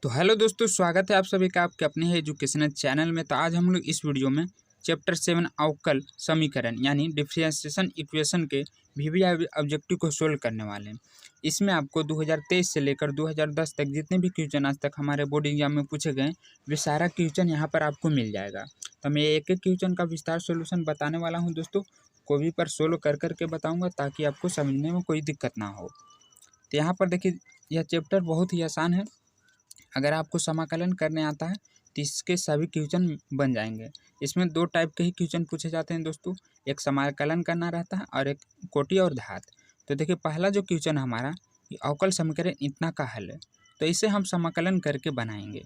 तो हेलो दोस्तों, स्वागत है आप सभी का आपके अपने एजुकेशनल चैनल में। तो आज हम लोग इस वीडियो में चैप्टर 7 अवकल समीकरण यानी डिफरेंशिएशन इक्वेशन के वीवी ऑब्जेक्टिव को सोल्व करने वाले हैं। इसमें आपको 2023 से लेकर 2010 तक जितने भी क्वेश्चन आज तक हमारे बोर्ड एग्जाम में पूछे गए वे सारा क्वेश्चन यहाँ पर आपको मिल जाएगा। तो मैं एक एक क्वेश्चन का विस्तार सोल्यूशन बताने वाला हूँ दोस्तों, कोई भी पर सोल्व कर करके बताऊँगा ताकि आपको समझने में कोई दिक्कत ना हो। तो यहाँ पर देखिए, यह चैप्टर बहुत ही आसान है। अगर आपको समाकलन करने आता है तो इसके सभी क्वेश्चन बन जाएंगे। इसमें दो टाइप के ही क्वेश्चन पूछे जाते हैं दोस्तों, एक समाकलन करना रहता है और एक कोटि और घात। तो देखिए, पहला जो क्वेश्चन हमारा ये अवकल समीकरण इतना का हल है, तो इसे हम समाकलन करके बनाएंगे।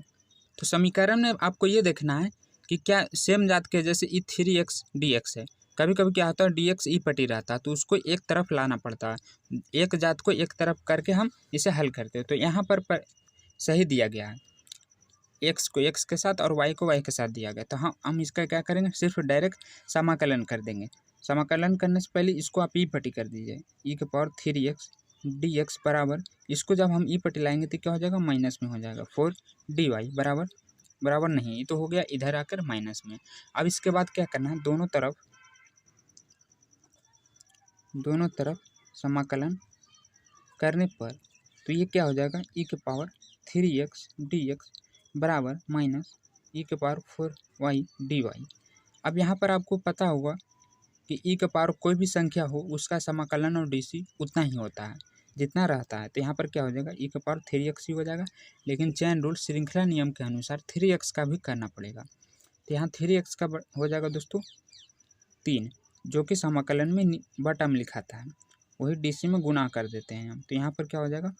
तो समीकरण में आपको ये देखना है कि क्या सेम जात के जैसे ई 3x dx है। कभी कभी क्या होता है dx ई पटी रहता है तो उसको एक तरफ लाना पड़ता है, एक जात को एक तरफ करके हम इसे हल करते हैं। तो यहाँ पर सही दिया गया है, x को x के साथ और y को y के साथ दिया गया। तो हम इसका क्या करेंगे, सिर्फ डायरेक्ट समाकलन कर देंगे। समाकलन करने से पहले इसको आप ई पटी कर दीजिए, e के पावर 3x dx बराबर, इसको जब हम ई पटी लाएंगे तो क्या हो जाएगा, माइनस में हो जाएगा 4dy बराबर बराबर नहीं, ये तो हो गया इधर आकर माइनस में। अब इसके बाद क्या करना है, दोनों तरफ समाकलन करने पर तो ये क्या हो जाएगा, e के पावर 3x dx बराबर माइनस e के पावर 4y dy। अब यहाँ पर आपको पता होगा कि e के पावर कोई भी संख्या हो उसका समाकलन और dc उतना ही होता है जितना रहता है। तो यहाँ पर क्या हो जाएगा, e के पावर 3x ही हो जाएगा, लेकिन चैन रूल श्रृंखला नियम के अनुसार 3x का भी करना पड़ेगा। तो यहाँ 3x का हो जाएगा दोस्तों 3, जो कि समाकलन में बटा में लिखा था, वही डीसी में गुना कर देते हैं हम। तो यहाँ पर क्या हो जाएगा,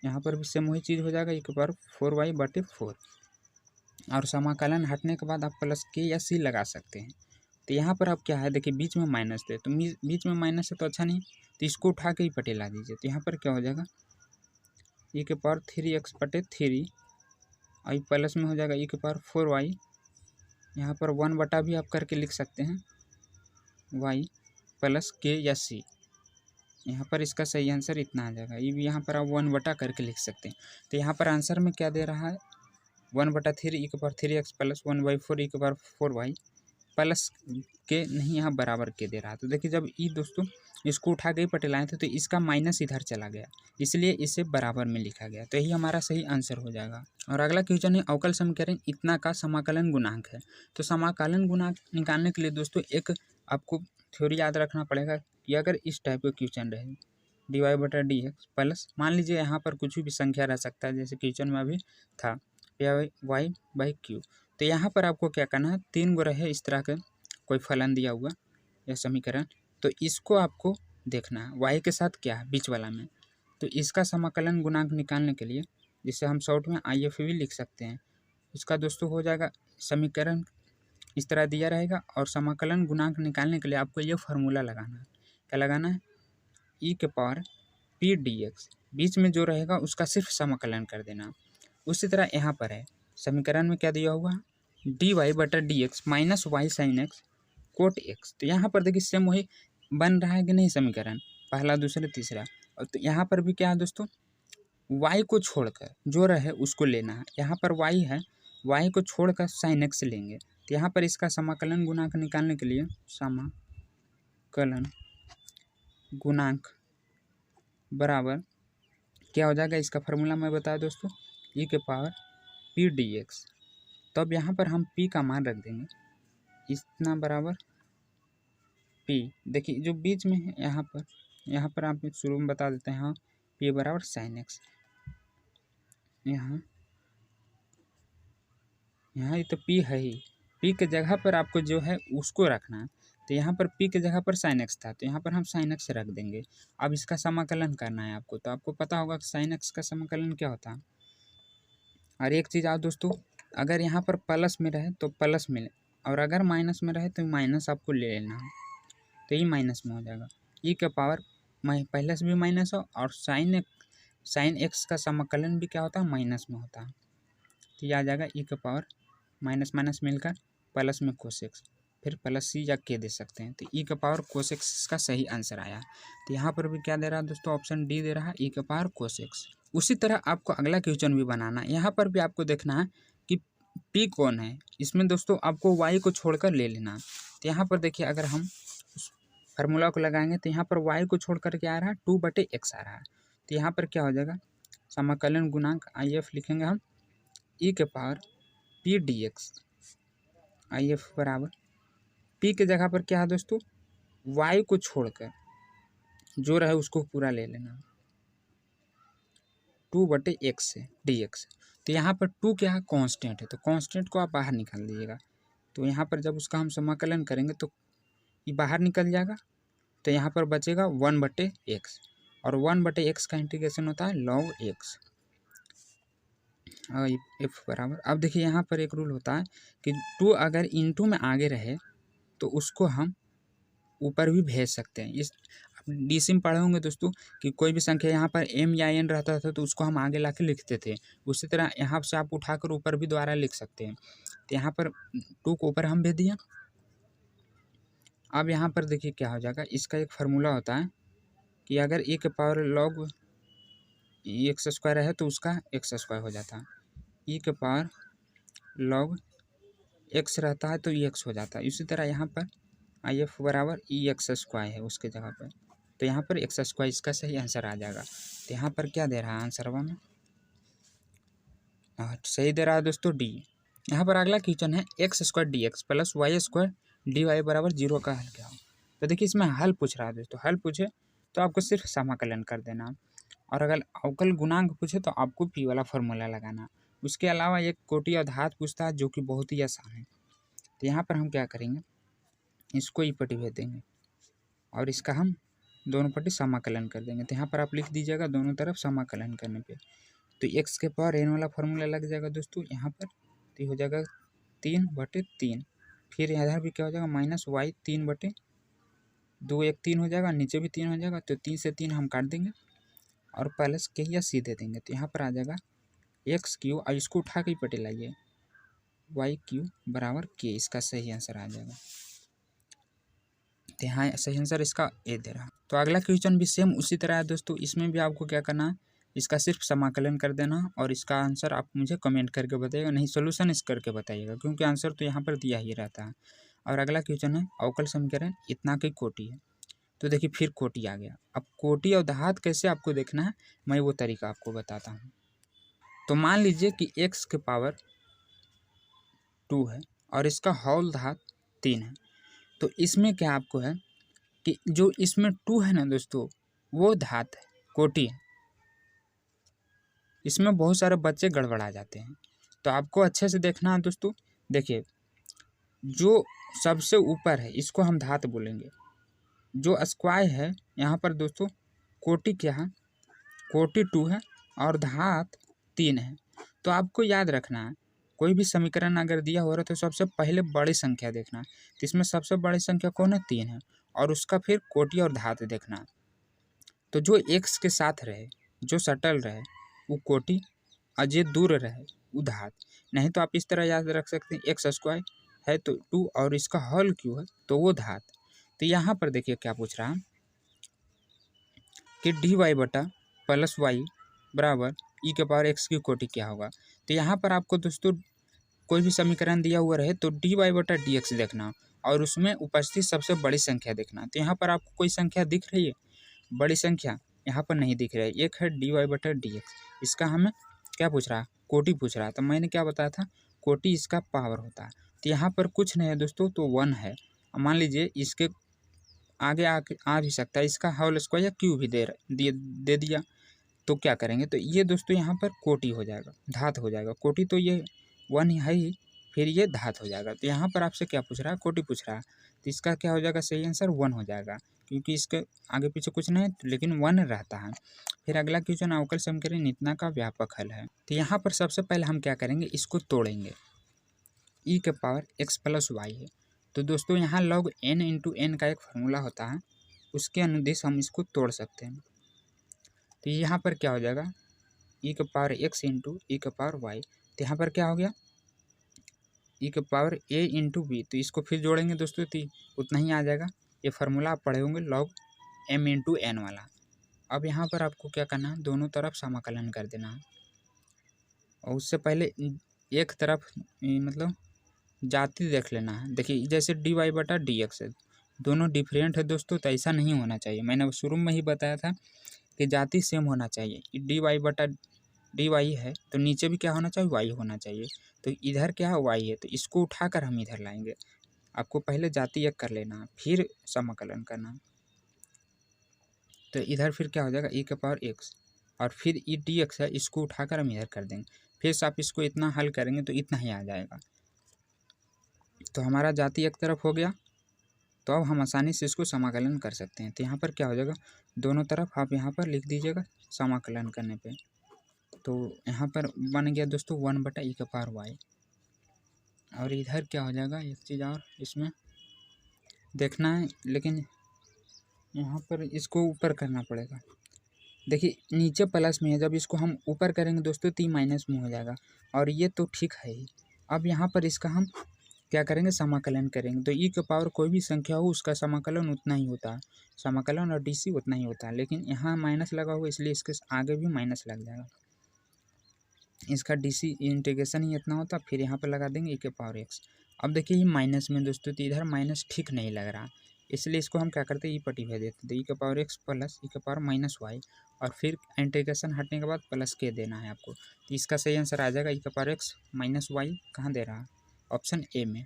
यहाँ पर भी सेम वही चीज़ हो जाएगा, e के पावर 4y बटे 4, और समाकलन हटने के बाद आप प्लस के या सी लगा सकते हैं। तो यहाँ पर आप क्या है, देखिए बीच में माइनस थे तो बीच में माइनस है तो अच्छा नहीं, तो इसको उठा के ही पटे ला दीजिए। तो यहाँ पर क्या हो जाएगा, e के पावर 3x बटे 3 और प्लस में हो जाएगा e के पावर 4y, यहाँ पर 1 बटा भी आप करके लिख सकते हैं y प्लस के या सी। यहाँ पर इसका सही आंसर इतना आ जाएगा, ये भी यहाँ पर आप 1 बटा करके लिख सकते हैं। तो यहाँ पर आंसर में क्या दे रहा है, 1/3 e के पावर 3x प्लस 1/4 e के पावर 4y प्लस के नहीं, यहाँ बराबर के दे रहा है। तो देखिए, जब ई दोस्तों इसको उठा के ही पटे लाए थे तो इसका माइनस इधर चला गया, इसलिए इसे बराबर में लिखा गया। तो यही हमारा सही आंसर हो जाएगा। और अगला क्वेश्चन है अवकल समीकरण इतना का समाकलन गुणांक है। तो समाकलन गुणांक निकालने के लिए दोस्तों एक आपको थ्योरी याद रखना पड़ेगा कि अगर इस टाइप का क्वेश्चन रहे dy/dx प्लस, मान लीजिए यहाँ पर कुछ भी संख्या रह सकता है, जैसे क्वेश्चन में अभी था y/q। तो यहाँ पर आपको क्या करना है, 3 गो रहे इस तरह का कोई फलन दिया हुआ या समीकरण, तो इसको आपको देखना है y के साथ क्या है बीच वाला में। तो इसका समाकलन गुणांक निकालने के लिए, जिसे हम शॉर्ट में IF भी लिख सकते हैं, इसका दोस्तों हो जाएगा, समीकरण इस तरह दिया रहेगा और समाकलन गुणांक निकालने के लिए आपको ये फार्मूला लगाना है। क्या लगाना है, e के पावर p dx, बीच में जो रहेगा उसका सिर्फ समाकलन कर देना। उसी तरह यहाँ पर है, समीकरण में क्या दिया हुआ, dy/dx minus y sin x cot x। तो यहाँ पर देखिए सेम वही बन रहा है कि नहीं, समीकरण पहला दूसरा तीसरा। और तो यहाँ पर भी क्या है दोस्तों, y को छोड़कर जो रहे उसको लेना है। यहाँ पर y है, y को छोड़कर sin x लेंगे। तो यहाँ पर इसका समाकलन गुणांक निकालने के लिए समाकलन गुणांक बराबर क्या हो जाएगा, इसका फार्मूला मैं बताया दोस्तों, e के पावर p dx। तो अब यहाँ पर हम p का मान रख देंगे, इतना बराबर p। देखिए जो बीच में है यहाँ पर आप शुरू में बता देते हैं, हाँ p बराबर sin x। यहाँ ये तो p है ही, p के जगह पर आपको जो है उसको रखना है। तो यहाँ पर p के जगह पर sin x था, तो यहाँ पर हम sin x रख देंगे। अब इसका समाकलन करना है आपको, तो आपको पता होगा कि sin x का समाकलन क्या होता है। और एक चीज़ आप दोस्तों, अगर यहाँ पर प्लस में रहे तो प्लस में, और अगर माइनस में रहे तो माइनस आपको ले लेना है। तो ये माइनस में हो जाएगा, e के पावर पहले से भी माइनस हो, और sin x का समाकलन भी क्या होता है, माइनस में होता है। तो ये आ जाएगा e के पावर माइनस माइनस मिलकर प्लस में cos x, फिर प्लस सी या के दे सकते हैं। तो e के पावर cos x का सही आंसर आया। तो यहाँ पर भी क्या दे रहा है दोस्तों, ऑप्शन डी दे रहा है, e के पावर cos x। उसी तरह आपको अगला क्वेश्चन भी बनाना है। यहाँ पर भी आपको देखना है कि पी कौन है। इसमें दोस्तों आपको वाई को छोड़कर ले लेना। तो यहाँ पर देखिए अगर हम उस फार्मूला को लगाएंगे तो यहाँ पर वाई को छोड़ कर क्या आ रहा है 2/x आ रहा है। तो यहाँ पर क्या हो जाएगा समाकलन गुणांक आई एफ लिखेंगे हम ई के पावर पी डी एक्स। आई एफ बराबर पी के जगह पर क्या है दोस्तों वाई को छोड़कर जो रहे उसको पूरा ले लेना 2/x से dx। तो यहाँ पर 2 क्या है कांस्टेंट है, तो कांस्टेंट को आप बाहर निकाल दीजिएगा। तो यहाँ पर जब उसका हम समाकलन करेंगे तो ये बाहर निकल जाएगा। तो यहाँ पर बचेगा 1/x और 1/x का इंटीग्रेशन होता है log x। एफ बराबर अब देखिए यहाँ पर एक रूल होता है कि 2 अगर इनटू में आगे रहे तो उसको हम ऊपर भी भेज सकते हैं। इस डीसी में पढ़े होंगे दोस्तों कि कोई भी संख्या यहाँ पर m या n रहता था तो उसको हम आगे ला के लिखते थे। उसी तरह यहाँ से आप उठाकर ऊपर भी दोबारा लिख सकते हैं। तो यहाँ पर 2 को ऊपर हम भेज दिया। अब यहाँ पर देखिए क्या हो जाएगा, इसका एक फार्मूला होता है कि अगर e के पावर log एक्स स्क्वायर है तो उसका एक्स स्क्वायर हो जाता है। e के पावर log x रहता है तो x हो जाता है। इसी तरह यहाँ पर आई एफ बराबर ई एक्स स्क्वायर है उसके जगह पर, तो यहाँ पर एक्स स्क्वायर इसका सही आंसर आ जाएगा। तो यहाँ पर क्या दे रहा है आंसर में सही दे रहा है दोस्तों डी। यहाँ पर अगला क्वेश्चन है x square d x plus y square d y बराबर 0 का हल क्या हो। तो देखिए इसमें हल पूछ रहा है दोस्तों, हल पूछे तो आपको सिर्फ समाकलन कर देना और अगर अवकल गुणांक पूछे तो आपको पी वाला फॉर्मूला लगाना। उसके अलावा एक कोटि और धात पूछता है जो कि बहुत ही आसान है। तो यहाँ पर हम क्या करेंगे इसको ई पट्टी भेज देंगे और इसका हम दोनों पट्टी समाकलन कर देंगे। तो यहाँ पर आप लिख दीजिएगा दोनों तरफ समाकलन करने पे तो एक्स के पावर एन वाला फॉर्मूला लग जाएगा दोस्तों यहाँ पर। तो हो जाएगा 3/3। फिर इधर भी क्या हो जाएगा माइनस वाई 3/2 एक 3 हो जाएगा, नीचे भी 3 हो जाएगा। तो 3 से 3 हम काट देंगे और प्लस के या सी दे देंगे। तो यहाँ पर आ जाएगा एक्स क्यू और इसको उठा के पट्टी लाइए वाई क्यू बराबर के। इसका सही आंसर आ जाएगा। तो यहाँ सही आंसर इसका ए दे रहा। तो अगला क्वेश्चन भी सेम उसी तरह है दोस्तों। इसमें भी आपको क्या करना है इसका सिर्फ समाकलन कर देना और इसका आंसर आप मुझे कमेंट करके बताइएगा, नहीं सोल्यूशन इस करके बताइएगा क्योंकि आंसर तो यहाँ पर दिया ही रहता है। और अगला क्वेश्चन है अवकल समीकरण इतना की कोटि है। तो देखिए फिर कोटि आ गया। अब कोटि और धात कैसे आपको देखना है मैं वो तरीका आपको बताता हूँ। तो मान लीजिए कि एक्स के पावर 2 है और इसका होल धात 3 है। तो इसमें क्या आपको है कि जो इसमें 2 है ना दोस्तों वो धात है कोटि है। इसमें बहुत सारे बच्चे गड़बड़ा जाते हैं तो आपको अच्छे से देखना है दोस्तों। देखिए जो सबसे ऊपर है इसको हम धात बोलेंगे, जो स्क्वायर है यहाँ पर दोस्तों कोटि क्या है कोटि 2 है और धात 3 है। तो आपको याद रखना है कोई भी समीकरण अगर दिया हो रहा है तो सबसे पहले बड़ी संख्या देखना है। तो इसमें सबसे बड़ी संख्या कौन है 3 है और उसका फिर कोटि और धात देखना। तो जो एक्स के साथ रहे जो सटल रहे वो कोटि और जो दूर रहे वो धात। नहीं तो आप इस तरह याद रख सकते हैं एक्स स्क्वायर है तो 2 और इसका होल क्यों है तो वो धात। तो यहाँ पर देखिए क्या पूछ रहा है कि डी वाई बटा प्लस वाई बराबर ई के पावर एक्स की कोटि क्या होगा। तो यहाँ पर आपको दोस्तों कोई भी समीकरण दिया हुआ रहे तो डी वाई बटा डी एक्स देखना और उसमें उपस्थित सबसे बड़ी संख्या देखना। तो यहाँ पर आपको कोई संख्या दिख रही है बड़ी संख्या यहाँ पर नहीं दिख रहा है, एक है डी वाई बटा डी एक्स। इसका हमें क्या पूछ रहा है कोटि पूछ रहा है। तो मैंने क्या बताया था कोटि इसका पावर होता है। तो यहाँ पर कुछ नहीं है दोस्तों तो 1 है। मान लीजिए इसके आगे आ भी सकता है इसका होल स्क्वायर या क्यू भी दे दिया। तो क्या करेंगे तो ये दोस्तों यहाँ पर कोटि हो जाएगा धात हो जाएगा। कोटि तो ये 1 है ही फिर ये धात हो जाएगा। तो यहाँ पर आपसे क्या पूछ रहा है कोटि पूछ रहा है तो इसका क्या हो जाएगा सही आंसर 1 हो जाएगा क्योंकि इसके आगे पीछे कुछ नहीं है लेकिन 1 रहता है। फिर अगला क्वेश्चन अवकल समीकरण इतना का व्यापक हल है। तो यहाँ पर सबसे पहले हम क्या करेंगे इसको तोड़ेंगे ई के पावर एक्स प्लस वाई है। तो दोस्तों यहाँ log n इंटू एन का एक फार्मूला होता है उसके अनुदेश हम इसको तोड़ सकते हैं। तो यहाँ पर क्या हो जाएगा ई के पावर एक्स इंटू ई के पावर वाई। तो यहाँ पर क्या हो गया ई के पावर ए इंटू बी। तो इसको फिर जोड़ेंगे दोस्तों तो उतना ही आ जाएगा। ये फार्मूला आप पढ़े होंगे log m इंटू एन वाला अब यहाँ पर आपको क्या करना है, दोनों तरफ समाकलन कर देना है। और उससे पहले एक तरफ मतलब जाति देख लेना है। देखिए जैसे डी वाई बटा डी एक्स है, दोनों डिफरेंट है दोस्तों, तो ऐसा नहीं होना चाहिए। मैंने शुरू में ही बताया था कि जाति सेम होना चाहिए। डी वाई बटा डी वाई है तो नीचे भी क्या होना चाहिए, वाई होना चाहिए। तो इधर क्या है, वाई है, तो इसको उठाकर हम इधर लाएंगे। आपको पहले जाति एक कर लेना है, फिर समाकलन करना। तो इधर फिर क्या हो जाएगा, ई के पावर एक्स, और फिर ई डी एक्स है, इसको उठाकर हम इधर कर देंगे। फिर से आप इसको इतना हल करेंगे तो इतना ही आ जाएगा। तो हमारा जाति एक तरफ हो गया। तो अब हम आसानी से इसको समाकलन कर सकते हैं। तो यहाँ पर क्या हो जाएगा, दोनों तरफ आप यहाँ पर लिख दीजिएगा समाकलन करने पे। तो यहाँ पर बन गया दोस्तों 1/e के पावर y। और इधर क्या हो जाएगा, एक चीज़ और इसमें देखना है, लेकिन यहाँ पर इसको ऊपर करना पड़ेगा। देखिए नीचे प्लस में है, जब इसको हम ऊपर करेंगे दोस्तों तो माइनस में हो जाएगा, और ये तो ठीक है ही। अब यहाँ पर इसका हम क्या करेंगे, समाकलन करेंगे। तो ई के पावर कोई भी संख्या हो उसका समाकलन उतना ही होता है, समाकलन और डीसी उतना ही होता है। लेकिन यहाँ माइनस लगा हुआ इसलिए इसके आगे भी माइनस लग जाएगा। इसका डीसी इंटीग्रेशन ही इतना होता, फिर यहाँ पर लगा देंगे ई के पावर एक्स। अब देखिए ये माइनस में दोस्तों, तो इधर माइनस ठीक नहीं लग रहा, इसलिए इसको हम क्या करते हैं, ई पट्टी भेज देते हैं। तो ई के पावर एक्स प्लस ई के पावर माइनस वाई, और फिर इंटीग्रेशन हटने के बाद प्लस के देना है आपको। तो इसका सही आंसर आ जाएगा ई के पावर एक्स माइनस वाई, कहाँ दे रहा है, ऑप्शन ए में।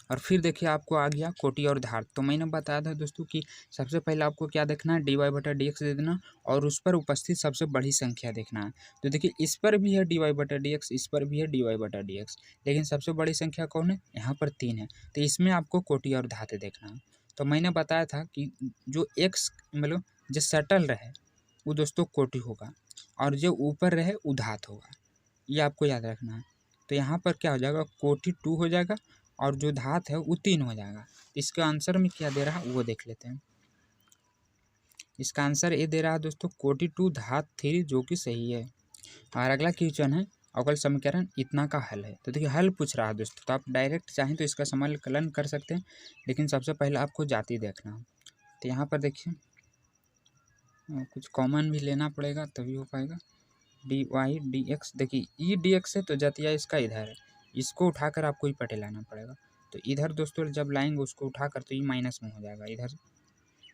और फिर देखिए आपको आ गया कोटि और धार। तो मैंने बताया था दोस्तों कि सबसे पहले आपको क्या देखना है, डी वाई बटा डी एक्स दे देना, और उस पर उपस्थित सबसे बड़ी संख्या देखना है। तो देखिए इस पर भी है डी वाई बटा डी एक्स, इस पर भी है डी वाई बटा डी एक्स, लेकिन सबसे बड़ी संख्या कौन है, यहाँ पर 3 है। तो इसमें आपको कोटि और धात देखना है। तो मैंने बताया था कि जो एक्स मतलब जो सटल रहे वो दोस्तों कोटि होगा, और जो ऊपर रहे वो धात होगा, ये आपको याद रखना है। तो यहाँ पर क्या हो जाएगा, कोटि 2 हो जाएगा, और जो धात है वो 3 हो जाएगा। इसका आंसर में क्या दे रहा है वो देख लेते हैं। इसका आंसर ये दे रहा है दोस्तों कोटि 2 धात 3, जो कि सही है। और अगला क्वेश्चन है अवकल समीकरण इतना का हल है। तो देखिए हल पूछ रहा है दोस्तों, तो आप डायरेक्ट चाहें तो इसका समाकलन कर सकते हैं, लेकिन सबसे पहले आपको जाति देखना है। तो यहाँ पर देखिए कुछ कॉमन भी लेना पड़ेगा तभी हो पाएगा। डी वाई डी एक्स, देखिए ई डी एक्स है तो जातिया इसका इधर है, इसको उठाकर आपको ही पटे लाना पड़ेगा। तो इधर दोस्तों जब लाएंगे उसको उठाकर तो ये माइनस में हो जाएगा, इधर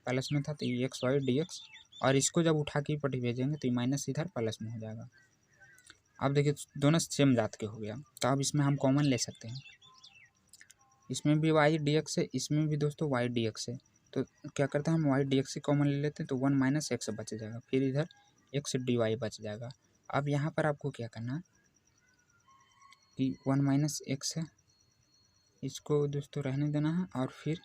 प्लस में था तो ये एक्स वाई डी एक्स, और इसको जब उठा के पटी भेजेंगे तो ये माइनस इधर प्लस में हो जाएगा। अब देखिए दोनों सेम जात के हो गया, तो अब इसमें हम कॉमन ले सकते हैं। इसमें भी वाई डी एक्स है, इसमें भी दोस्तों वाई डी एक्स है। तो क्या करते हैं हम वाई डी एक्स से कॉमन ले लेते हैं, तो 1 माइनस एक्स बच जाएगा, फिर इधर एक्स डी वाई बच जाएगा। अब यहाँ पर आपको क्या करना है कि 1 माइनस एक्स है, इसको दोस्तों रहने देना है, और फिर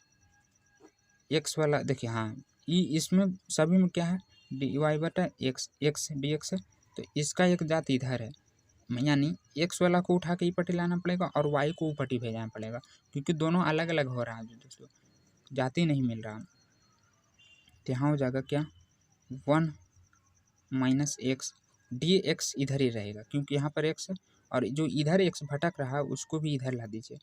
एक्स वाला देखिए हाँ ई इसमें सभी में क्या है, डी वाई बटा एक्स, एक्स डी एक्स है, तो इसका एक जात इधर है, यानी एक्स वाला को उठा के ई पट्टी लाना पड़ेगा और वाई को ऊ पट्टी भेजना पड़ेगा, क्योंकि दोनों अलग अलग हो रहा है दोस्तों, जाति नहीं मिल रहा। तो यहाँ हो जाएगा क्या, 1 माइनस एक्स, डी एक्स इधर ही रहेगा क्योंकि यहाँ पर एक्स है, और जो इधर एक्स भटक रहा है उसको भी इधर ला दीजिए।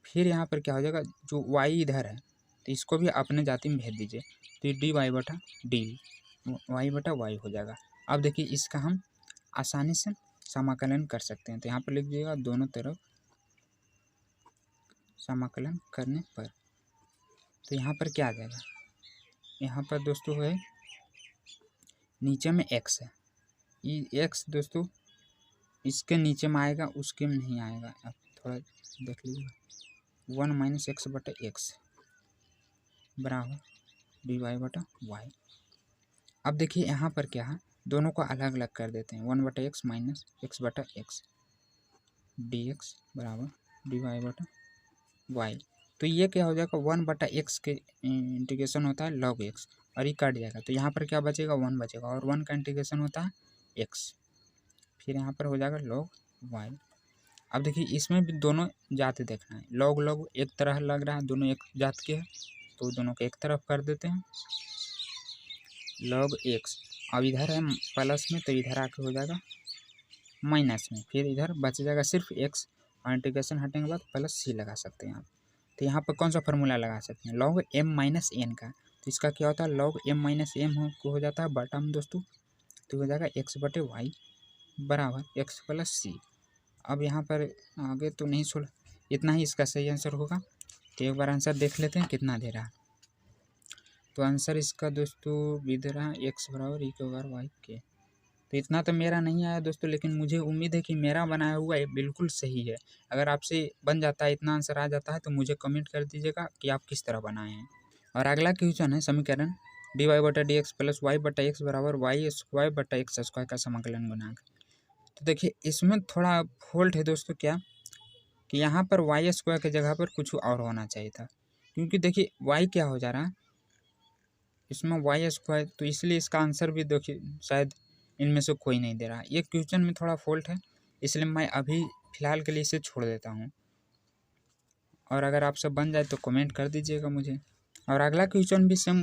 फिर यहाँ पर क्या हो जाएगा, जो वाई इधर है तो इसको भी अपने जाति में भेज दीजिए, तो ये डी वाई बटा डी वाई बटा वाई हो जाएगा। अब देखिए इसका हम आसानी से समाकलन कर सकते हैं। तो यहाँ पर लिख दीजिएगा दोनों तरफ समाकलन करने पर, तो यहाँ पर क्या आ जाएगा, यहाँ पर दोस्तों है नीचे में एक्स है, ये एक्स दोस्तों इसके नीचे में आएगा उसके में नहीं आएगा, अब थोड़ा देख लीजिए। 1 माइनस एक्स बटा एक्स बराबर डी वाई बटा वाई। अब देखिए यहाँ पर क्या है, दोनों को अलग अलग कर देते हैं। 1 बटा एक्स माइनस एक्स बटा एक्स डी एक्स बराबर डी वाई बटा वाई। तो ये क्या हो जाएगा, 1 बटा एक्स के इंटीग्रेशन होता है लॉग एक्स, और ये कट जाएगा, तो यहाँ पर क्या बचेगा, 1 बचेगा, और 1 का इंटीग्रेशन होता है एक्स, फिर यहाँ पर हो जाएगा लॉग वाई। अब देखिए इसमें भी दोनों जात देखना है, लॉग लॉग एक तरह लग रहा है, दोनों एक जात के हैं, तो दोनों को एक तरफ कर देते हैं लॉग एक्स। अब इधर है प्लस में तो इधर आके हो जाएगा माइनस में, फिर इधर बच जाएगा सिर्फ एक्स, और इंटीग्रेशन हटने के बाद प्लस सी लगा सकते हैं आप। तो यहाँ पर कौन सा फार्मूला लगा सकते हैं, लॉग एम माइनस एन का, तो इसका क्या होता है log m माइनस एम हो जाता है बटा में दोस्तों, तो हो जाएगा x बटे वाई बराबर x प्लस सी। अब यहाँ पर आगे तो नहीं छोड़, इतना ही इसका सही आंसर होगा। तो एक बार आंसर देख लेते हैं कितना दे रहा है। तो आंसर इसका दोस्तों भी दे रहा है x बराबर ई के बार वाई के। तो इतना तो मेरा नहीं आया दोस्तों, लेकिन मुझे उम्मीद है कि मेरा बनाया हुआ ये बिल्कुल सही है। अगर आपसे बन जाता है, इतना आंसर आ जाता है, तो मुझे कमेंट कर दीजिएगा कि आप किस तरह बनाए हैं। और अगला क्वेश्चन है समीकरण डी वाई बटा डी एक्स प्लस वाई बटा एक्स बराबर वाई स्क्वायर बटा एक्स स्क्वायर का समाकलन गुणांक। तो देखिए इसमें थोड़ा फॉल्ट है दोस्तों, क्या कि यहाँ पर वाई स्क्वायर की जगह पर कुछ और होना चाहिए था, क्योंकि देखिए वाई क्या हो जा रहा है इसमें वाई स्क्वायर, तो इसलिए इसका आंसर भी देखिए शायद इनमें से कोई नहीं दे रहा। ये क्वेश्चन में थोड़ा फॉल्ट है, इसलिए मैं अभी फ़िलहाल के लिए इसे छोड़ देता हूँ। और अगर आप सब बन जाए तो कमेंट कर दीजिएगा मुझे। और अगला क्वेश्चन भी सेम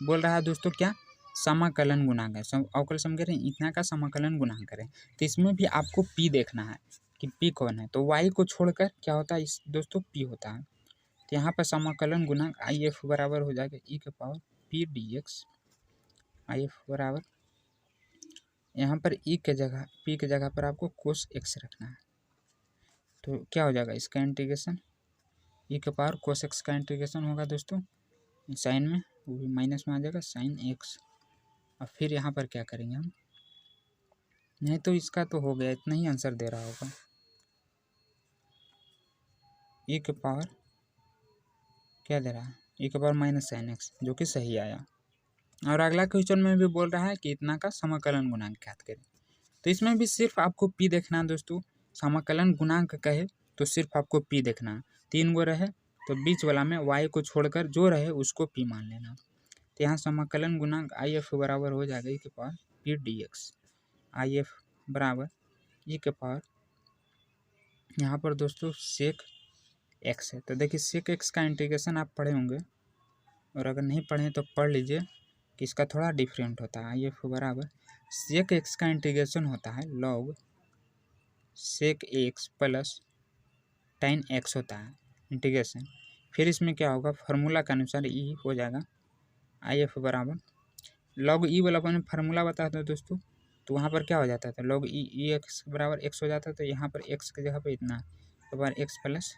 बोल रहा है दोस्तों, क्या समाकलन गुणांक है, अवकल समीकरण इतना का समाकलन गुणांक करें। तो इसमें भी आपको पी देखना है कि पी कौन है। तो वाई को छोड़कर क्या होता है इस दोस्तों पी होता है। तो यहाँ पर समाकलन गुणांक आई एफ बराबर हो जाएगा ई के पावर पी डी एक्स। आई एफ बराबर यहाँ पर ई के जगह पी के जगह पर आपको कोस एक्स रखना है। तो क्या हो जाएगा इसका इंटीग्रेशन, ई के पावर कोस एक्स का इंटीग्रेशन होगा दोस्तों, साइन में वो भी माइनस में आ जाएगा साइन एक्स। और फिर यहाँ पर क्या करेंगे हम, नहीं तो इसका तो हो गया, इतना ही आंसर दे रहा होगा, ई के पावर क्या दे रहा है ई के पावर माइनस साइन एक्स, जो कि सही आया। और अगला क्वेश्चन में भी बोल रहा है कि इतना का समाकलन गुणांक ज्ञात करें। तो इसमें भी सिर्फ आपको पी देखना है दोस्तों। समाकलन गुणांक कहे तो सिर्फ आपको पी देखना है। 3 गो रहे तो बीच वाला में वाई को छोड़कर जो रहे उसको पी मान लेना। तो यहाँ समाकलन गुणांक आई एफ बराबर हो जाएगा ई के पावर पी डी एक्स। आई एफ बराबर ई के पावर यहाँ पर दोस्तों सेक एक्स है। तो देखिए सेक एक्स का इंटीग्रेशन आप पढ़े होंगे, और अगर नहीं पढ़े तो पढ़ लीजिए कि इसका थोड़ा डिफरेंट होता है। आई एफ बराबर सेक एक्स का इंटीग्रेशन होता है log sec x plus tan x होता है इंटीग्रेशन। फिर इसमें क्या होगा फार्मूला के अनुसार ई हो जाएगा आई एफ बराबर लॉग ई वाला मैंने फार्मूला बताया था दोस्तों, तो वहाँ पर क्या हो जाता था लॉग ई एक्स बराबर एक्स हो जाता था। तो यहाँ पर एक्स की जगह पर इतना बराबर एक्स प्लस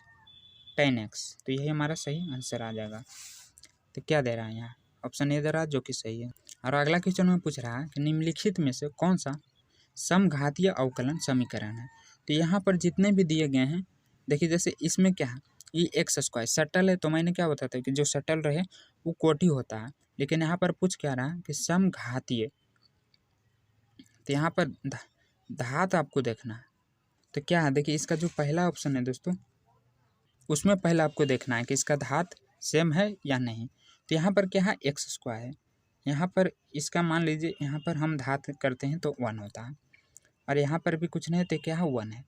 टेन एक्स, तो यही हमारा सही आंसर आ जाएगा। तो क्या दे रहा है यहाँ ऑप्शन ए दे रहा है, जो कि सही है। और अगला क्वेश्चन में पूछ रहा है कि निम्नलिखित में से कौन सा समघातीय अवकलन समीकरण है। तो यहाँ पर जितने भी दिए गए हैं देखिए, जैसे इसमें क्या है ये एक्स स्क्वायर सटल है, तो मैंने क्या बताया था कि जो सटल रहे वो कोटि होता है। लेकिन यहाँ पर पूछ क्या रहा है कि समघातीय, तो यहाँ पर घात आपको देखना है। तो क्या है देखिए इसका जो पहला ऑप्शन है दोस्तों, उसमें पहले आपको देखना है कि इसका घात सेम है या नहीं। तो यहाँ पर क्या है एक्स स्क्वायर है, यहाँ पर इसका मान लीजिए यहाँ पर हम घात करते हैं तो 1 होता है, और यहाँ पर भी कुछ नहीं तो क्या है 1 है।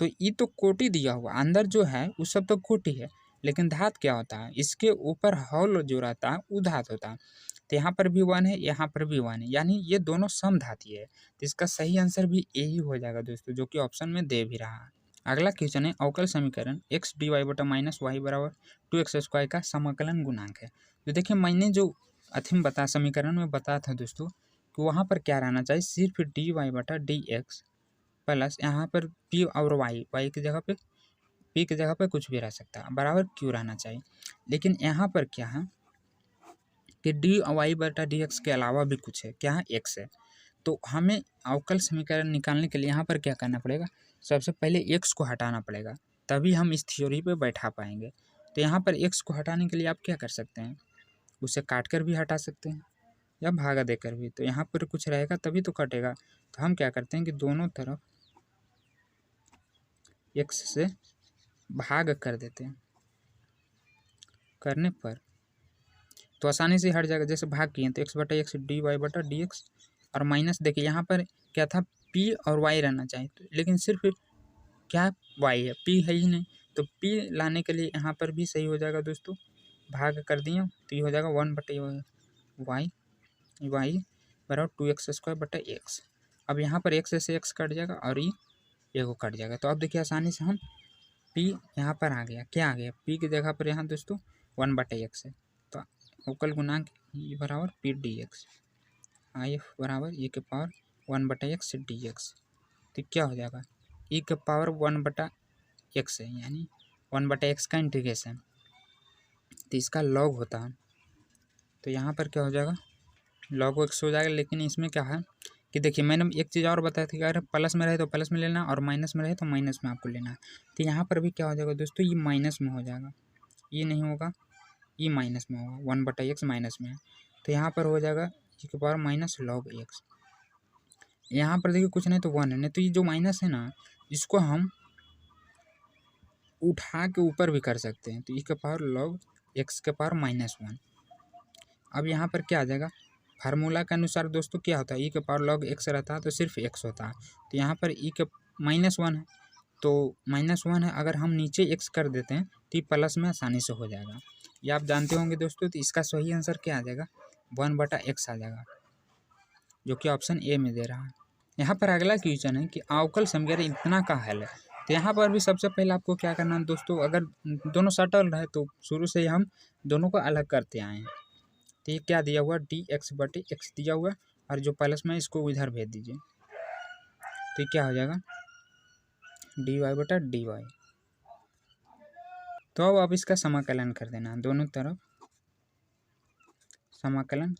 तो ये तो कोटि दिया हुआ, अंदर जो है वो सब तो कोटि है, लेकिन धात क्या होता है इसके ऊपर हॉल जो रहता है वो धात होता है। तो यहाँ पर भी 1 है, यहाँ पर भी 1 है, यानी ये दोनों समधातीय है। तो इसका सही आंसर भी यही हो जाएगा दोस्तों, जो कि ऑप्शन में दे भी रहा है। अगला क्वेश्चन है अवकल समीकरण एक्स डी वाई बटा माइनस वाई बराबर 2x स्क्वायर का समाकलन गुणांक है। तो देखिए मैंने जो अथीम बता समीकरण में बताया था दोस्तों कि वहाँ पर क्या रहना चाहिए, सिर्फ डी वाई बटा डी एक्स प्लस यहाँ पर पी और वाई की जगह पे पी की जगह पे कुछ भी रह सकता है, बराबर क्यों रहना चाहिए। लेकिन यहाँ पर क्या है कि डी वाई बटा डी एक्स के अलावा भी कुछ है, क्या है एक्स है। तो हमें अवकल समीकरण निकालने के लिए यहाँ पर क्या करना पड़ेगा, सबसे पहले एक्स को हटाना पड़ेगा, तभी हम इस थ्योरी पे बैठा पाएंगे। तो यहाँ पर एक्स को हटाने के लिए आप क्या कर सकते हैं, उसे काट कर भी हटा सकते हैं या भागा देकर भी। तो यहाँ पर कुछ रहेगा तभी तो कटेगा। तो हम क्या करते हैं कि दोनों तरफ एक्स से भाग कर देते हैं, करने पर तो आसानी से हट जाएगा। जैसे भाग किए तो एक्स बटा एक्स डी वाई बटा डी एक्स, और माइनस देखिए यहाँ पर क्या था पी और वाई रहना चाहिए, तो लेकिन सिर्फ क्या वाई है, पी है ही नहीं। तो पी लाने के लिए यहाँ पर भी सही हो जाएगा दोस्तों, भाग कर दिया तो ये हो जाएगा 1 बटे वाई वाई बराबर 2x स्क्वायर बटा एक्स। अब यहाँ पर एक्स से एक्स कट जाएगा और ये को कट जाएगा। तो अब देखिए आसानी से हम पी यहाँ पर आ गया, क्या आ गया पी की जगह पर यहाँ दोस्तों 1 बटे एक्स है। तो अवकल गुणांक ई बराबर पी डी एक्स, आई एफ बराबर ई के पावर 1/x डी एक्स। तो क्या हो जाएगा, ई के पावर 1/x है, यानी 1/x का इंटीग्रेशन, तो इसका लॉग होता है। तो यहाँ पर क्या हो जाएगा, लॉग x हो जाएगा। लेकिन इसमें क्या है कि देखिए, मैंने एक चीज़ और बताई थी कि अगर प्लस में रहे तो प्लस में लेना और माइनस में रहे तो माइनस में आपको लेना है। तो यहाँ पर भी क्या हो जाएगा दोस्तों, ये माइनस में हो जाएगा, ये नहीं होगा, ये माइनस में होगा, 1/x माइनस में है। तो यहाँ पर हो जाएगा e के पावर माइनस लॉग x। यहाँ पर देखिए कुछ नहीं तो 1 है, नहीं तो ये जो माइनस है ना, इसको हम उठा के ऊपर भी कर सकते हैं। तो e के पावर लॉग x के पावर -1। अब यहाँ पर क्या आ जाएगा, फार्मूला के अनुसार दोस्तों क्या होता है, ई के पावर लॉग x रहता है तो सिर्फ x होता है। तो यहाँ पर ई के -1 है, तो -1 है, अगर हम नीचे x कर देते हैं तो ये प्लस में आसानी से हो जाएगा, ये आप जानते होंगे दोस्तों। तो इसका सही आंसर क्या आ जाएगा, 1/x आ जाएगा, जो कि ऑप्शन ए में दे रहा है। यहाँ पर अगला क्वेश्चन है कि अवकल समीकरण इतना का हल है। तो यहाँ पर भी सबसे पहले आपको क्या करना है दोस्तों, अगर दोनों सटल रहे तो शुरू से ही हम दोनों को अलग करते आए हैं। तो ये क्या दिया हुआ, dx/x दिया हुआ, और जो प्लस में इसको इधर भेज दीजिए। तो ये क्या हो जाएगा, dy/dy। तो अब आप इसका समाकलन कर देना, दोनों तरफ समाकलन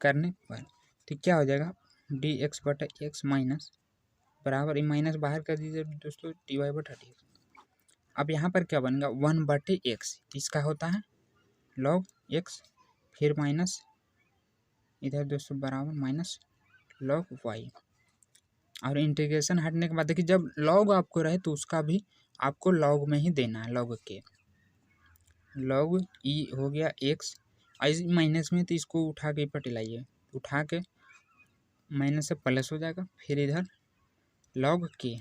करने पर तो क्या हो जाएगा, dx/x माइनस बराबर, ये माइनस बाहर कर दीजिए दोस्तों, dy/dx। अब यहाँ पर क्या बनेगा, 1/x, इसका होता है log x, फिर माइनस इधर दोस्तों बराबर माइनस log y। और इंटीग्रेशन हटने के बाद देखिए, जब log आपको रहे तो उसका भी आपको log में ही देना है, log के log e हो गया x, इस माइनस में तो इसको उठा के ऊपर लाइए, उठा के माइनस से प्लस हो जाएगा, फिर इधर log के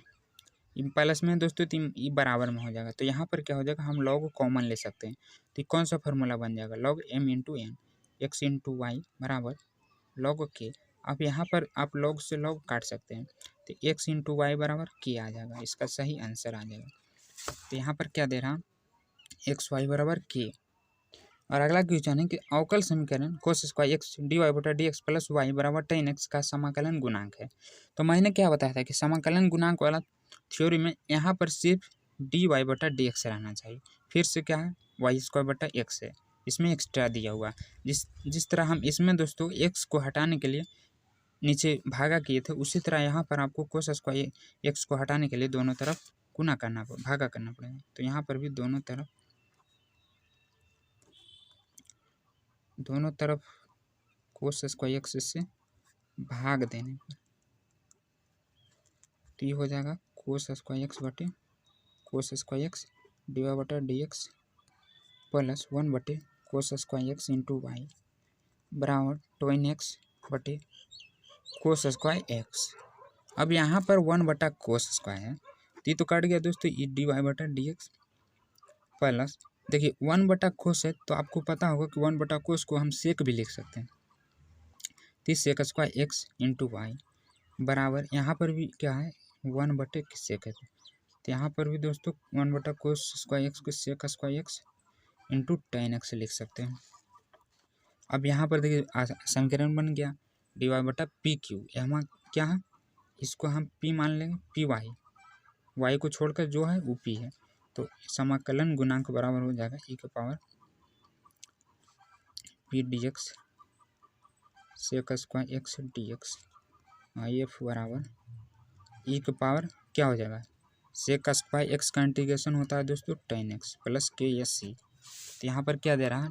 प्लस में दोस्तों ये बराबर में हो जाएगा। तो यहाँ पर क्या हो जाएगा, हम log कॉमन ले सकते हैं। तो कौन सा फार्मूला बन जाएगा, log m into n x into y बराबर log के। अब यहाँ पर आप log से log काट सकते हैं, तो x इंटू वाई बराबर के आ जाएगा, इसका सही आंसर आ जाएगा। तो यहाँ पर क्या दे रहा, एक्स वाई बराबर के। और अगला क्वेश्चन है कि अवकल समीकरण cos square x dy/dx plus y बराबर tan x का समाकलन गुणांक है। तो मैंने क्या बताया था कि समाकलन गुणांक वाला थ्योरी में यहाँ पर सिर्फ dy/dx रहना चाहिए, फिर से क्या है y² है, इसमें एक्स्ट्रा दिया हुआ। जिस तरह हम इसमें दोस्तों x को हटाने के लिए नीचे भागा किए थे, उसी तरह यहाँ पर आपको cos स्क्वायर x को हटाने के लिए दोनों तरफ गुना करना भागा करना पड़ेगा। तो यहाँ पर भी दोनों तरफ cos स्क्वायर x से भाग देने पर तो ये हो जाएगा cos square x dy/dx plus 1/cos square x into y बराबर tan x/cos स्क्वायर x। अब यहाँ पर 1/cos स्क्वायर है, तो ये तो कट गया दोस्तों, ये dy/dx प्लस देखिए 1/cos है, तो आपको पता होगा कि 1/cos को हम सेक भी लिख सकते हैं। तो sec square x into y बराबर, यहाँ पर भी क्या है 1/सेक है, तो यहाँ पर भी दोस्तों 1/cos स्क्वायर x को sec square x into tan x लिख सकते हैं। अब यहाँ पर देखिए समीकरण बन गया dy/pq, यहाँ क्या है, इसको हम p मान लेंगे, y को छोड़कर जो है वो p है। तो समाकलन गुणांक बराबर हो जाएगा e के power p dx sec square x dx, I F बराबर e के पावर क्या हो जाएगा, सेक स्क्वायर x का इंटीग्रेशन होता है दोस्तों tan x प्लस KSC। तो यहाँ पर क्या दे रहा है,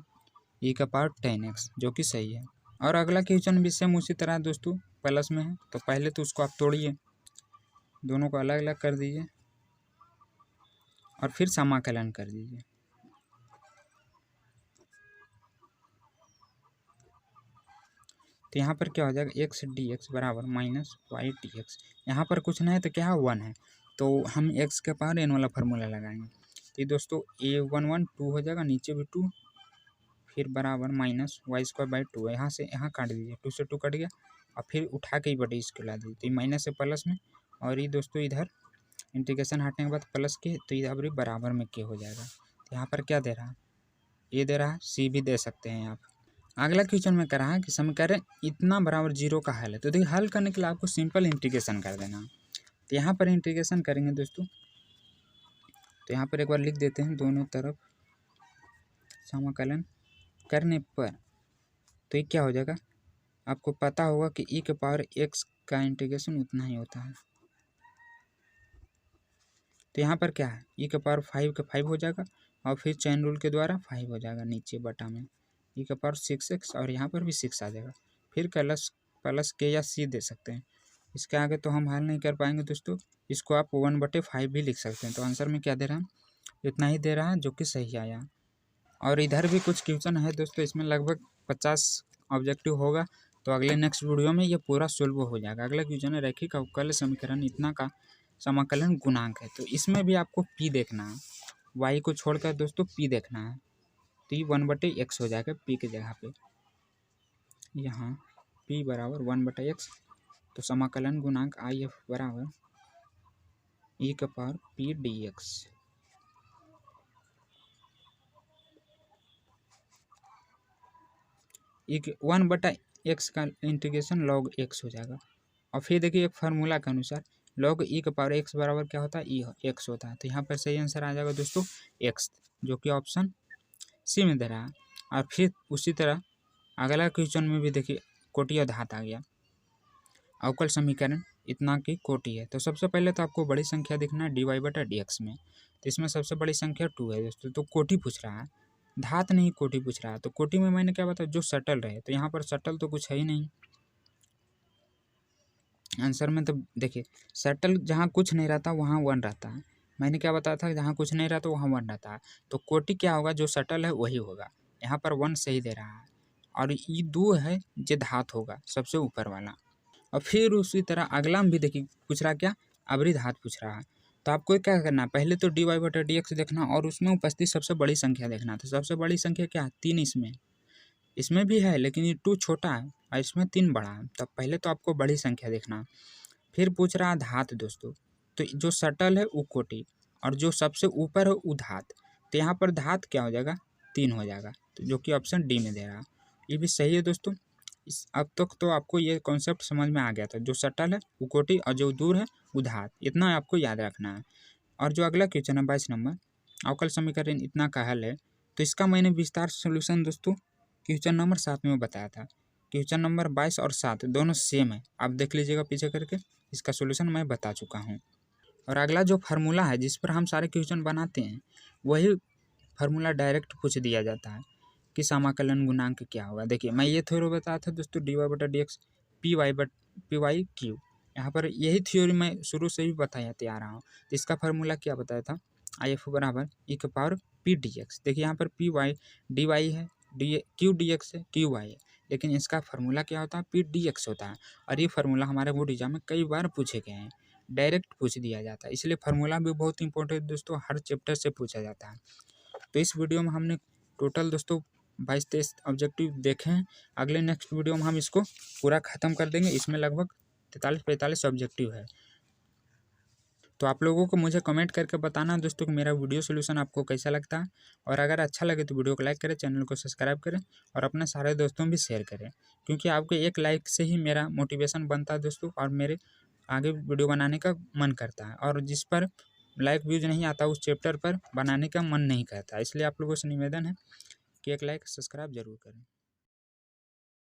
e का पावर tan x, जो कि सही है। और अगला क्वेश्चन भी सेम उसी तरह दोस्तों प्लस में है, तो पहले तो उसको आप तोड़िए, दोनों को अलग अलग कर दीजिए और फिर समाकलन कर दीजिए। तो यहाँ पर क्या हो जाएगा, x dx बराबर माइनस वाई dx, यहाँ पर कुछ नहीं है तो क्या है 1 है, तो हम x के पावर n वाला फार्मूला लगाएंगे। तो दोस्तों a11 2 हो जाएगा, नीचे भी 2, फिर बराबर माइनस y²/2 है, यहाँ से यहाँ काट दीजिए, 2 से 2 कट गया, और फिर उठा के ही बटे इसको ला दीजिए। तो ये माइनस से प्लस में, और ये दोस्तों इधर इंटीग्रेशन हटने के बाद प्लस के, तो इधर भी बराबर में के हो जाएगा। तो यहाँ पर क्या दे रहा है, ये दे रहा है, सी भी दे सकते हैं आप। अगला क्वेश्चन में कह रहा है कि समीकरण इतना बराबर 0 का हल है। तो देखिए हल करने के लिए आपको सिंपल इंटीग्रेशन कर देना। तो यहाँ पर इंटीग्रेशन करेंगे दोस्तों, तो यहाँ पर एक बार लिख देते हैं दोनों तरफ समाकलन करने पर। तो ये क्या हो जाएगा, आपको पता होगा कि e के पावर x का इंटीग्रेशन उतना ही होता है। तो यहाँ पर क्या है, e के पावर 5 का 5 हो जाएगा और फिर चैन रूल के द्वारा 5 हो जाएगा नीचे बटा में, e के पावर 6x और यहाँ पर भी 6 आ जाएगा। फिर प्लस के या c दे सकते हैं। इसके आगे तो हम हल नहीं कर पाएंगे दोस्तों, इसको आप 1/5 भी लिख सकते हैं। तो आंसर में क्या दे रहा है, इतना ही दे रहा है जो कि सही आया। और इधर भी कुछ क्वेश्चन है दोस्तों, इसमें लगभग 50 ऑब्जेक्टिव होगा। तो अगले नेक्स्ट वीडियो में ये पूरा सोल्व हो जाएगा। अगला क्वेश्चन है रैखिक अवकल समीकरण इतना का समाकलन गुणांक है। तो इसमें भी आपको p देखना है, y को छोड़कर दोस्तों p देखना है। तो ये 1/x हो जाएगा p के जगह पे, यहाँ p बराबर 1/x। तो समाकलन गुणांक IF बराबर e के पावर p dx। एक 1/x का इंटीग्रेशन log x हो जाएगा। और फिर देखिए एक फार्मूला के अनुसार log e के पावर x बराबर क्या होता है, e x होता है। तो यहाँ पर सही आंसर आ जाएगा दोस्तों x, जो कि ऑप्शन सी में दे रहा है। और फिर उसी तरह अगला क्वेश्चन में भी देखिए कोटि धात आ गया, अवकल समीकरण इतना की कोटि है। तो सबसे पहले तो आपको बड़ी संख्या दिखना है dy/dx में। तो इसमें सबसे बड़ी संख्या 2 है दोस्तों। तो कोटि पूछ रहा है, धात नहीं कोटि पूछ रहा है। तो कोटि में मैंने क्या बताया, जो सटल रहे। तो यहाँ पर सटल तो कुछ है ही नहीं आंसर में। तो देखिए सटल जहाँ कुछ नहीं रहता वहाँ 1 रहता है। मैंने क्या बताया था, जहाँ कुछ नहीं रहता वहाँ 1 रहता है। तो कोटि क्या होगा, जो सटल है वही होगा। यहाँ पर 1 सही दे रहा है। और ये 2 है जो धात होगा सबसे ऊपर वाला। और फिर उसी तरह अगला में भी देखिए पूछ रहा क्या, अवरी धात पूछ रहा है। तो आपको क्या करना है, पहले तो dy/dx देखना और उसमें उपस्थित सबसे बड़ी संख्या देखना। तो सबसे बड़ी संख्या क्या है, 3 इसमें भी है, लेकिन ये 2 छोटा है और इसमें 3 बड़ा है। तो पहले तो आपको बड़ी संख्या देखना। फिर पूछ रहा है धात दोस्तों। तो जो सटल है वो कोटि और जो सबसे ऊपर है वो धात। तो यहाँ पर धात क्या हो जाएगा, 3 हो जाएगा। तो जो कि ऑप्शन डी में दे रहा है, ये भी सही है दोस्तों। अब तक तो आपको ये कॉन्सेप्ट समझ में आ गया था, जो सटल है वो कोटि और जो दूर है वो धात, इतना आपको याद रखना है। और जो अगला क्वेश्चन है 22 नंबर, अवकल समीकरण इतना का हल है। तो इसका मैंने विस्तार सोल्यूशन दोस्तों क्वेश्चन नंबर 7 में बताया था। क्वेश्चन नंबर 22 और 7 दोनों सेम है, आप देख लीजिएगा पीछे करके, इसका सोल्यूशन मैं बता चुका हूँ। और अगला जो फार्मूला है जिस पर हम सारे क्वेश्चन बनाते हैं, वही फार्मूला डायरेक्ट पूछ दिया जाता है कि समाकलन गुणांक क्या होगा। देखिए मैं ये थ्योरी बताया था दोस्तों, dy/dx py/q। यहाँ पर यही थ्योरी मैं शुरू से भी बताते आ रहा हूँ। तो इसका फार्मूला क्या बताया था, IF बराबर e के पावर p dx। देखिए यहाँ पर py dy है, q dx है, qy है, लेकिन इसका फार्मूला क्या होता है, p dx होता है। और ये फार्मूला हमारे बोर्ड एग्जाम में कई बार पूछे गए हैं, डायरेक्ट पूछ दिया जाता है। इसलिए फार्मूला भी बहुत इंपॉर्टेंट दोस्तों, हर चैप्टर से पूछा जाता है। तो इस वीडियो में हमने टोटल दोस्तों 22-23 ऑब्जेक्टिव देखे हैं। अगले नेक्स्ट वीडियो में हम इसको पूरा ख़त्म कर देंगे। इसमें लगभग 43-45 ऑब्जेक्टिव है। तो आप लोगों को मुझे कमेंट करके बताना दोस्तों कि मेरा वीडियो सोल्यूशन आपको कैसा लगता है। और अगर अच्छा लगे तो वीडियो को लाइक करें, चैनल को सब्सक्राइब करें और अपने सारे दोस्तों में भी शेयर करें, क्योंकि आपके एक लाइक से ही मेरा मोटिवेशन बनता है दोस्तों, और मेरे आगे वीडियो बनाने का मन करता है। और जिस पर लाइक व्यूज नहीं आता उस चैप्टर पर बनाने का मन नहीं करता। इसलिए आप लोगों से निवेदन है कि एक लाइक सब्सक्राइब जरूर करें।